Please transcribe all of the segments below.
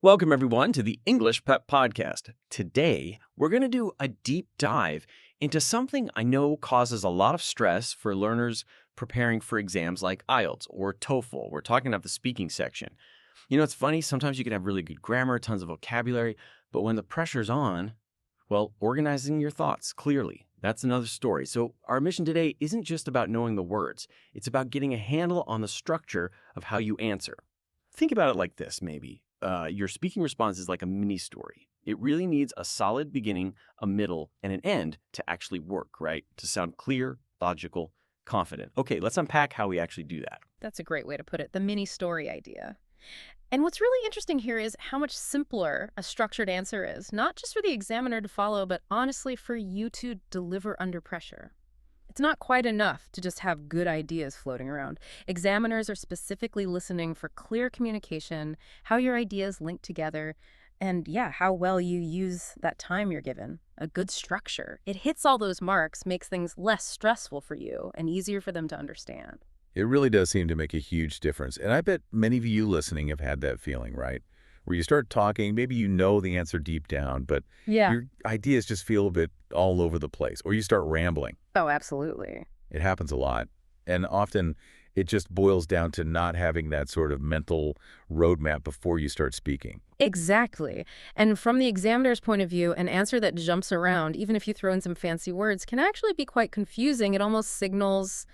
Welcome, everyone, to the English Pep Podcast. Today, we're going to do a deep dive into something I know causes a lot of stress for learners preparing for exams like IELTS or TOEFL. We're talking about the speaking section. You know, it's funny, sometimes you can have really good grammar, tons of vocabulary, but when the pressure's on, well, organizing your thoughts clearly, that's another story. So our mission today isn't just about knowing the words. It's about getting a handle on the structure of how you answer. Think about it like this, maybe. Your speaking response is like a mini story. It really needs a solid beginning, a middle, and an end to actually work, right? To sound clear, logical, confident. Okay, let's unpack how we actually do that. That's a great way to put it, the mini story idea. And what's really interesting here is how much simpler a structured answer is, not just for the examiner to follow, but honestly for you to deliver under pressure. It's not quite enough to just have good ideas floating around. Examiners are specifically listening for clear communication, how your ideas link together, and how well you use that time you're given. A good structure. It hits all those marks, makes things less stressful for you and easier for them to understand. It really does seem to make a huge difference. And I bet many of you listening have had that feeling, right? Where you start talking, maybe you know the answer deep down, but your ideas just feel a bit all over the place, or you start rambling. Oh, absolutely. It happens a lot. And often it just boils down to not having that sort of mental roadmap before you start speaking. Exactly. And from the examiner's point of view, an answer that jumps around, even if you throw in some fancy words, can actually be quite confusing. It almost signals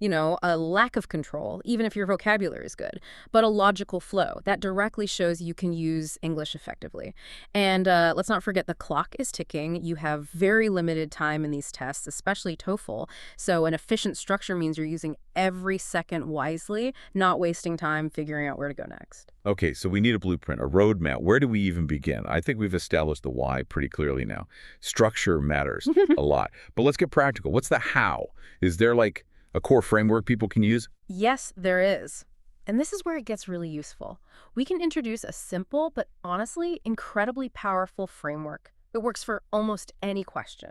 a lack of control, even if your vocabulary is good, but a logical flow that directly shows you can use English effectively. And let's not forget the clock is ticking. You have very limited time in these tests, especially TOEFL. So an efficient structure means you're using every second wisely, not wasting time figuring out where to go next. Okay, so we need a blueprint, a roadmap. Where do we even begin? I think we've established the why pretty clearly now. Structure matters a lot. But let's get practical. What's the how? Is there like a core framework people can use? Yes, there is. And this is where it gets really useful. We can introduce a simple, but honestly, incredibly powerful framework that works for almost any question.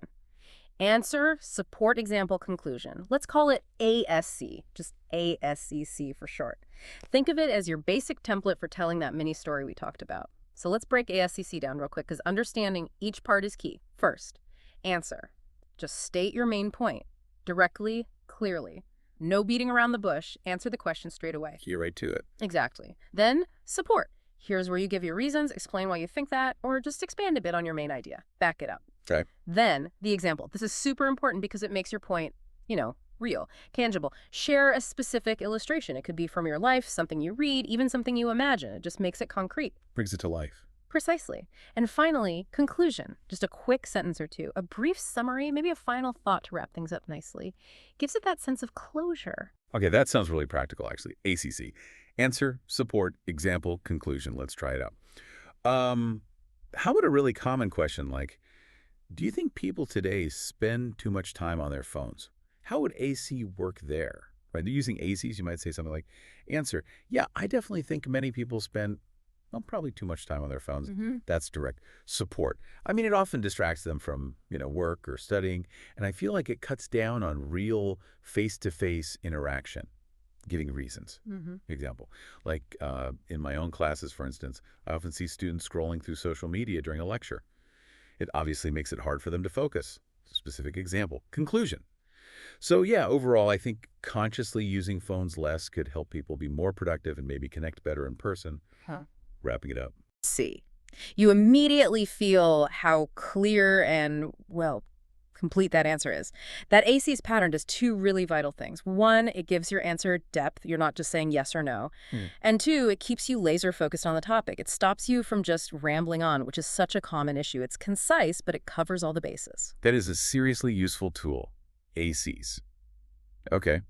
Answer, support, example, conclusion. Let's call it ASC, just ASCC for short. Think of it as your basic template for telling that mini story we talked about. So let's break ASCC down real quick because understanding each part is key. First, answer. Just state your main point. Directly, clearly. No beating around the bush. Answer the question straight away. Get right to it. Exactly. Then, support. Here's where you give your reasons, explain why you think that, or just expand a bit on your main idea. Back it up. Okay. Then, the example. This is super important because it makes your point, real, tangible. Share a specific illustration. It could be from your life, something you read, even something you imagine. It just makes it concrete. Brings it to life. Precisely. And finally, conclusion. Just a quick sentence or two, a brief summary, maybe a final thought to wrap things up nicely. Gives it that sense of closure. Okay, that sounds really practical, actually. ACC. Answer, support, example, conclusion. Let's try it out. How about a really common question like, do you think people today spend too much time on their phones? How would AC work there? Right? They're using ACs, you might say something like, answer, yeah, I definitely think many people spend probably too much time on their phones. That's direct. Support. I mean, it often distracts them from, work or studying. And I feel like it cuts down on real face-to-face interaction, giving reasons. Example, like in my own classes, for instance, I often see students scrolling through social media during a lecture. It obviously makes it hard for them to focus. Specific example. Conclusion. So yeah, overall, I think consciously using phones less could help people be more productive and maybe connect better in person. Wrapping it up. See. You immediately feel how clear and, complete that answer is. That AC's pattern does two really vital things. One, it gives your answer depth. You're not just saying yes or no. And two, it keeps you laser focused on the topic. It stops you from just rambling on, which is such a common issue. It's concise, but it covers all the bases. That is a seriously useful tool. ACs. Okay.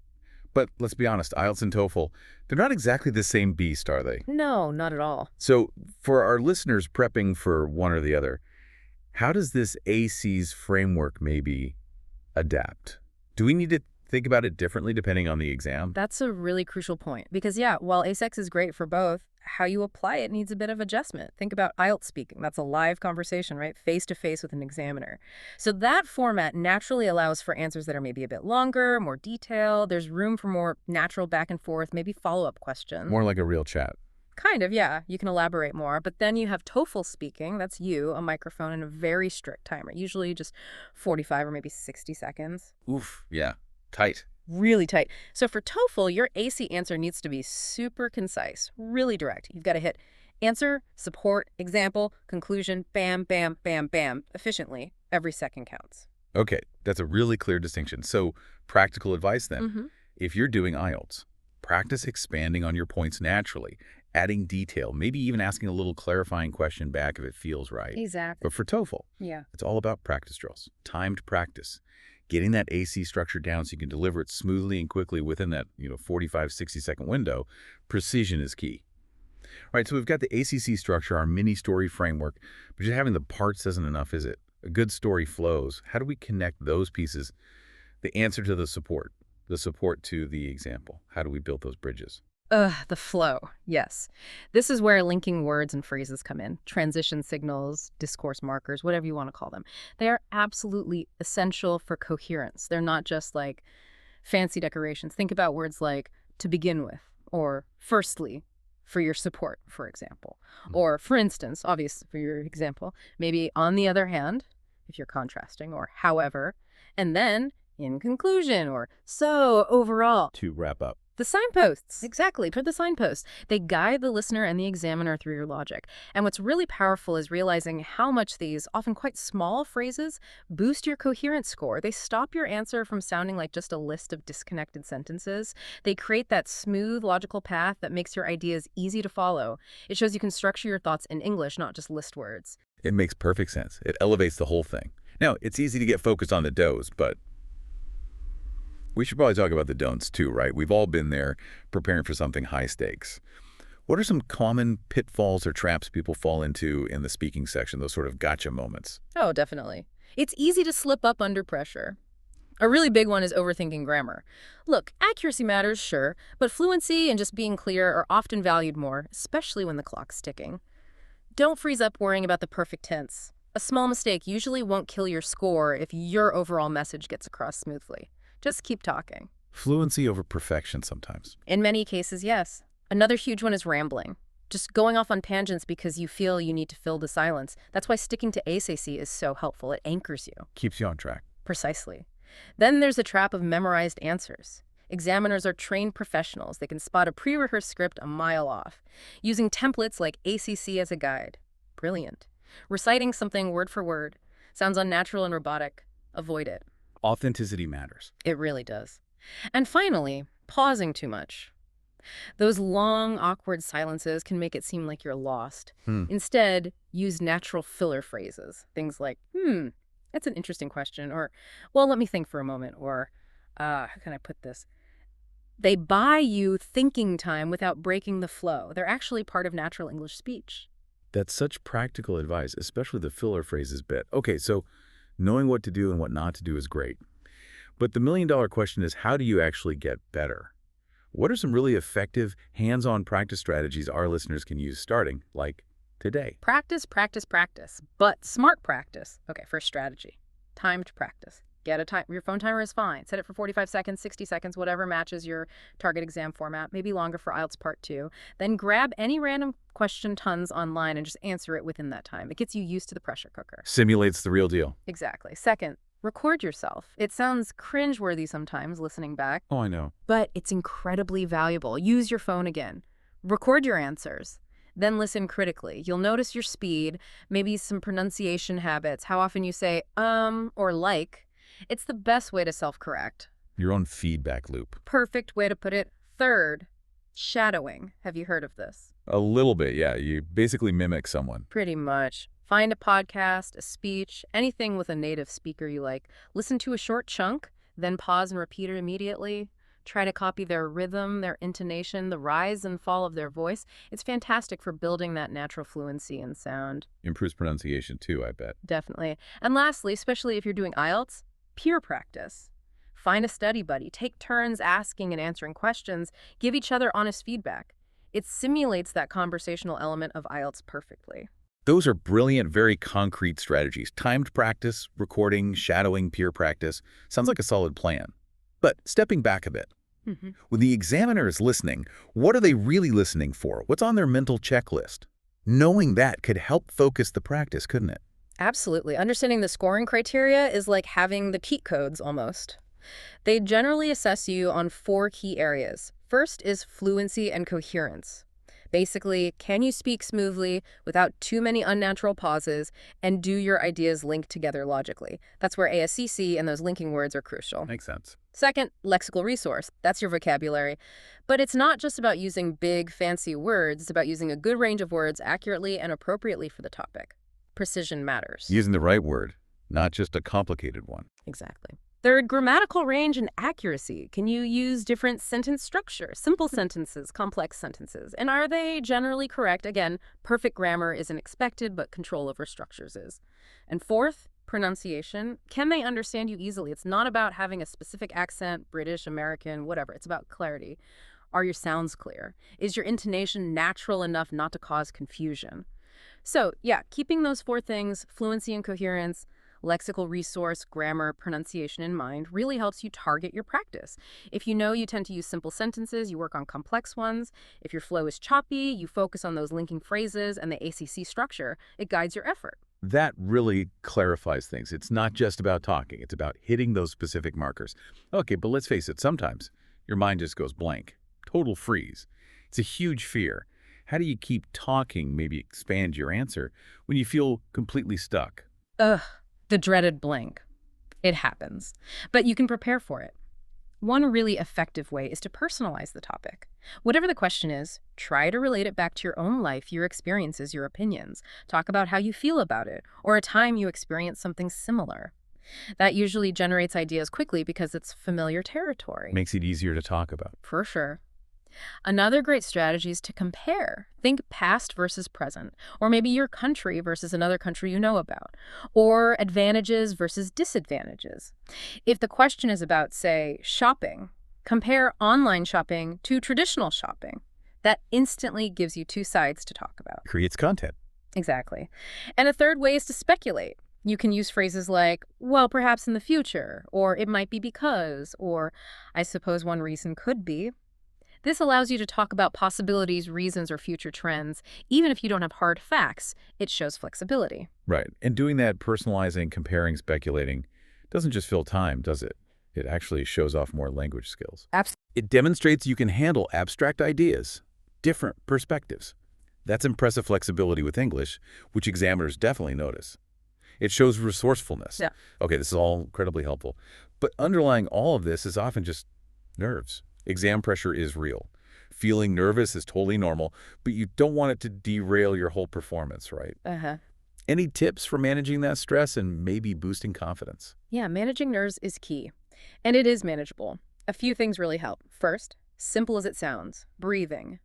But let's be honest, IELTS and TOEFL, they're not exactly the same beast, are they? No, not at all. So for our listeners prepping for one or the other, how does this ACs framework maybe adapt? Do we need to think about it differently depending on the exam? That's a really crucial point because, while ASEX is great for both, how you apply it needs a bit of adjustment. Think about IELTS speaking. That's a live conversation, right? Face-to-face with an examiner. So that format naturally allows for answers that are maybe a bit longer, more detailed. There's room for more natural back and forth, maybe follow-up questions. More like a real chat. Kind of, yeah. You can elaborate more. But then you have TOEFL speaking. That's you, a microphone, and a very strict timer. Usually just 45 or maybe 60 seconds. Oof, yeah, tight. Really tight. So for TOEFL, your AC answer needs to be super concise, really direct. You've got to hit answer, support, example, conclusion, bam, bam, bam, bam, efficiently. Every second counts. Okay, that's a really clear distinction. So practical advice then. Mm-hmm. If you're doing IELTS, practice expanding on your points naturally, adding detail, maybe even asking a little clarifying question back if it feels right. Exactly. But for TOEFL, Yeah. it's all about practice drills, timed practice, getting that AC structure down so you can deliver it smoothly and quickly within that 45, 60-second window. Precision is key. All right, so we've got the ACC structure, our mini story framework, but just having the parts isn't enough, is it? A good story flows. How do we connect those pieces? The answer to the support to the example. How do we build those bridges? The flow. Yes. This is where linking words and phrases come in. Transition signals, discourse markers, whatever you want to call them. They are absolutely essential for coherence. They're not just like fancy decorations. Think about words like to begin with or firstly for your support, for example. Or for instance, obvious for your example, maybe on the other hand, if you're contrasting, or however, and then in conclusion or so overall. To wrap up. The signposts, exactly, for the signposts. They guide the listener and the examiner through your logic. And what's really powerful is realizing how much these, often quite small phrases, boost your coherence score. They stop your answer from sounding like just a list of disconnected sentences. They create that smooth, logical path that makes your ideas easy to follow. It shows you can structure your thoughts in English, not just list words. It makes perfect sense. It elevates the whole thing. Now, it's easy to get focused on the do's, but we should probably talk about the don'ts too, right? We've all been there preparing for something high stakes. What are some common pitfalls or traps people fall into in the speaking section, those sort of gotcha moments? Oh, definitely. It's easy to slip up under pressure. A really big one is overthinking grammar. Look, accuracy matters, sure, but fluency and just being clear are often valued more, especially when the clock's ticking. Don't freeze up worrying about the perfect tense. A small mistake usually won't kill your score if your overall message gets across smoothly. Just keep talking. Fluency over perfection sometimes. In many cases, yes. Another huge one is rambling. Just going off on tangents because you feel you need to fill the silence. That's why sticking to ACC is so helpful. It anchors you. Keeps you on track. Precisely. Then there's the trap of memorized answers. Examiners are trained professionals. They can spot a pre-rehearsed script a mile off, using templates like ACC as a guide. Brilliant. Reciting something word for word sounds unnatural and robotic. Avoid it. Authenticity matters. It really does. And finally, pausing too much. Those long, awkward silences can make it seem like you're lost. Instead, use natural filler phrases. Things like, that's an interesting question, or, well, let me think for a moment, or, how can I put this? They buy you thinking time without breaking the flow. They're actually part of natural English speech. That's such practical advice, especially the filler phrases bit. Okay, so knowing what to do and what not to do is great. But the million-dollar question is, how do you actually get better? What are some really effective, hands-on practice strategies our listeners can use starting, like today? Practice, practice, practice. But smart practice. Okay, first strategy. Timed practice. Get a time. Your phone timer is fine. Set it for 45 seconds, 60 seconds, whatever matches your target exam format. Maybe longer for IELTS Part 2. Then grab any random question tons online and just answer it within that time. It gets you used to the pressure cooker. Simulates the real deal. Exactly. Second, record yourself. It sounds cringeworthy sometimes listening back. Oh, I know. But it's incredibly valuable. Use your phone again. Record your answers. Then listen critically. You'll notice your speed, maybe some pronunciation habits, how often you say or like. It's the best way to self-correct. Your own feedback loop. Perfect way to put it. Third, shadowing. Have you heard of this? A little bit, yeah. You basically mimic someone. Pretty much. Find a podcast, a speech, anything with a native speaker you like. Listen to a short chunk, then pause and repeat it immediately. Try to copy their rhythm, their intonation, the rise and fall of their voice. It's fantastic for building that natural fluency and sound. Improves pronunciation too, I bet. Definitely. And lastly, especially if you're doing IELTS, peer practice. Find a study buddy. Take turns asking and answering questions. Give each other honest feedback. It simulates that conversational element of IELTS perfectly. Those are brilliant, very concrete strategies. Timed practice, recording, shadowing, peer practice. Sounds like a solid plan. But stepping back a bit, Hmm. When the examiner is listening, what are they really listening for? What's on their mental checklist? Knowing that could help focus the practice, couldn't it? Absolutely. Understanding the scoring criteria is like having the cheat codes almost. They generally assess you on 4 key areas. First is fluency and coherence. Basically, can you speak smoothly without too many unnatural pauses, and do your ideas link together logically? That's where ASCC and those linking words are crucial. Makes sense. Second, lexical resource. That's your vocabulary. But it's not just about using big, fancy words. It's about using a good range of words accurately and appropriately for the topic. Precision matters. Using the right word, not just a complicated one. Exactly. Third, grammatical range and accuracy. Can you use different sentence structure, simple sentences, complex sentences? And are they generally correct? Again, perfect grammar isn't expected, but control over structures is. And fourth, pronunciation. Can they understand you easily? It's not about having a specific accent, British, American, whatever. It's about clarity. Are your sounds clear? Is your intonation natural enough not to cause confusion? So, yeah, keeping those 4 things, fluency and coherence, lexical resource, grammar, pronunciation in mind really helps you target your practice. If you know you tend to use simple sentences, you work on complex ones. If your flow is choppy, you focus on those linking phrases and the ACC structure. It guides your effort. That really clarifies things. It's not just about talking. It's about hitting those specific markers. Okay, but let's face it, sometimes your mind just goes blank. Total freeze. It's a huge fear. How do you keep talking, maybe expand your answer, when you feel completely stuck? Ugh, the dreaded blank. It happens. But you can prepare for it. One really effective way is to personalize the topic. Whatever the question is, try to relate it back to your own life, your experiences, your opinions. Talk about how you feel about it, or a time you experienced something similar. That usually generates ideas quickly because it's familiar territory. Makes it easier to talk about. For sure. Another great strategy is to compare. Think past versus present, or maybe your country versus another country you know about, or advantages versus disadvantages. If the question is about, say, shopping, compare online shopping to traditional shopping. That instantly gives you 2 sides to talk about. Creates content. Exactly. And a third way is to speculate. You can use phrases like, well, perhaps in the future, or it might be because, or I suppose one reason could be. This allows you to talk about possibilities, reasons, or future trends. Even if you don't have hard facts, it shows flexibility. Right. And doing that, personalizing, comparing, speculating, doesn't just fill time, does it? It actually shows off more language skills. Absolutely. It demonstrates you can handle abstract ideas, different perspectives. That's impressive flexibility with English, which examiners definitely notice. It shows resourcefulness. Yeah. Okay, this is all incredibly helpful. But underlying all of this is often just nerves. Exam pressure is real. Feeling nervous is totally normal, but you don't want it to derail your whole performance, right? Any tips for managing that stress and maybe boosting confidence? Yeah, managing nerves is key. And it is manageable. A few things really help. First, simple as it sounds, breathing.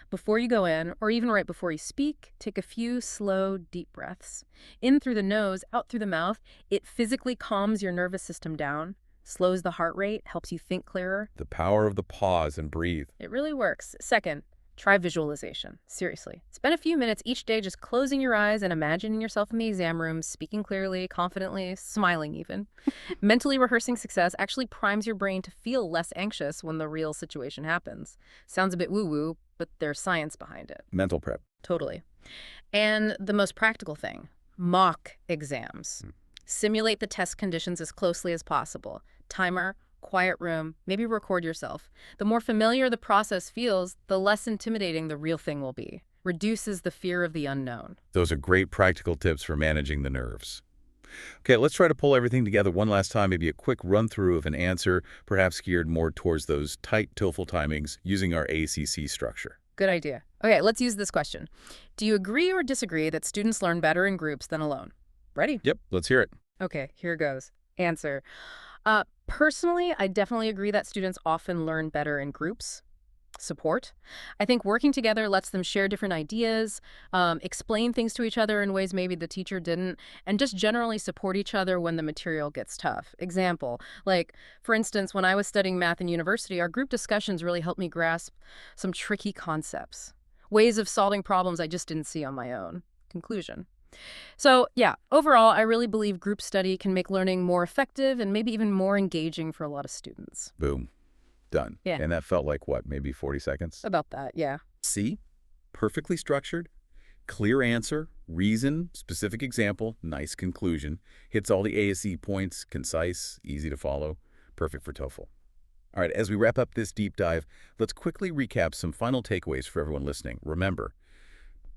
Before you go in, or even right before you speak, take a few slow, deep breaths. In through the nose, out through the mouth. It physically calms your nervous system down, slows the heart rate, helps you think clearer. The power of the pause and breathe. It really works. Second, try visualization. Seriously. Spend a few minutes each day just closing your eyes and imagining yourself in the exam room, speaking clearly, confidently, smiling even. Mentally rehearsing success actually primes your brain to feel less anxious when the real situation happens. Sounds a bit woo-woo, but there's science behind it. Mental prep. Totally. And the most practical thing, mock exams. Simulate the test conditions as closely as possible. Timer, quiet room, maybe record yourself. The more familiar the process feels, the less intimidating the real thing will be. Reduces the fear of the unknown. Those are great practical tips for managing the nerves. Okay, let's try to pull everything together one last time, maybe a quick run-through of an answer, perhaps geared more towards those tight TOEFL timings using our ACC structure. Good idea. Okay, let's use this question. Do you agree or disagree that students learn better in groups than alone? Ready? Yep, let's hear it. Okay, here goes. Answer. Personally, I definitely agree that students often learn better in groups. Support. I think working together lets them share different ideas, explain things to each other in ways maybe the teacher didn't, and just generally support each other when the material gets tough. Example, like, for instance, when I was studying math in university, our group discussions really helped me grasp some tricky concepts, ways of solving problems I just didn't see on my own. Conclusion. So, yeah, overall, I really believe group study can make learning more effective and maybe even more engaging for a lot of students. Boom. Done. Yeah. And that felt like, what, maybe 40 seconds? About that, yeah. C, perfectly structured, clear answer, reason, specific example, nice conclusion, hits all the ASE points, concise, easy to follow, perfect for TOEFL. All right, as we wrap up this deep dive, let's quickly recap some final takeaways for everyone listening. Remember,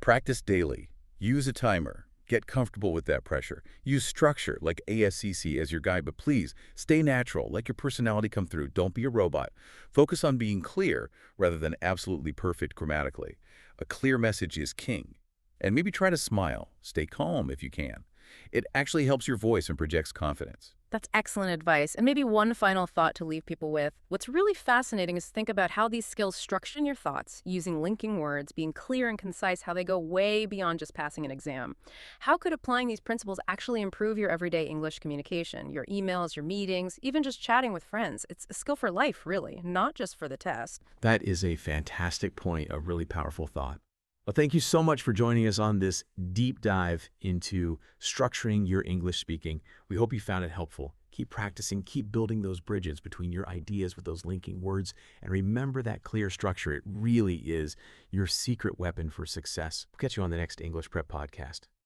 practice daily, use a timer, get comfortable with that pressure, use structure like ASCC as your guide, but please stay natural, let your personality come through, don't be a robot. Focus on being clear rather than absolutely perfect grammatically. A clear message is king. And maybe try to smile, stay calm if you can. It actually helps your voice and projects confidence. That's excellent advice. And maybe one final thought to leave people with. What's really fascinating is to think about how these skills structure your thoughts, using linking words, being clear and concise, how they go way beyond just passing an exam. How could applying these principles actually improve your everyday English communication, your emails, your meetings, even just chatting with friends? It's a skill for life, really, not just for the test. That is a fantastic point, a really powerful thought. Well, thank you so much for joining us on this deep dive into structuring your English speaking. We hope you found it helpful. Keep practicing, keep building those bridges between your ideas with those linking words, and remember that clear structure. It really is your secret weapon for success. We'll catch you on the next English Prep podcast.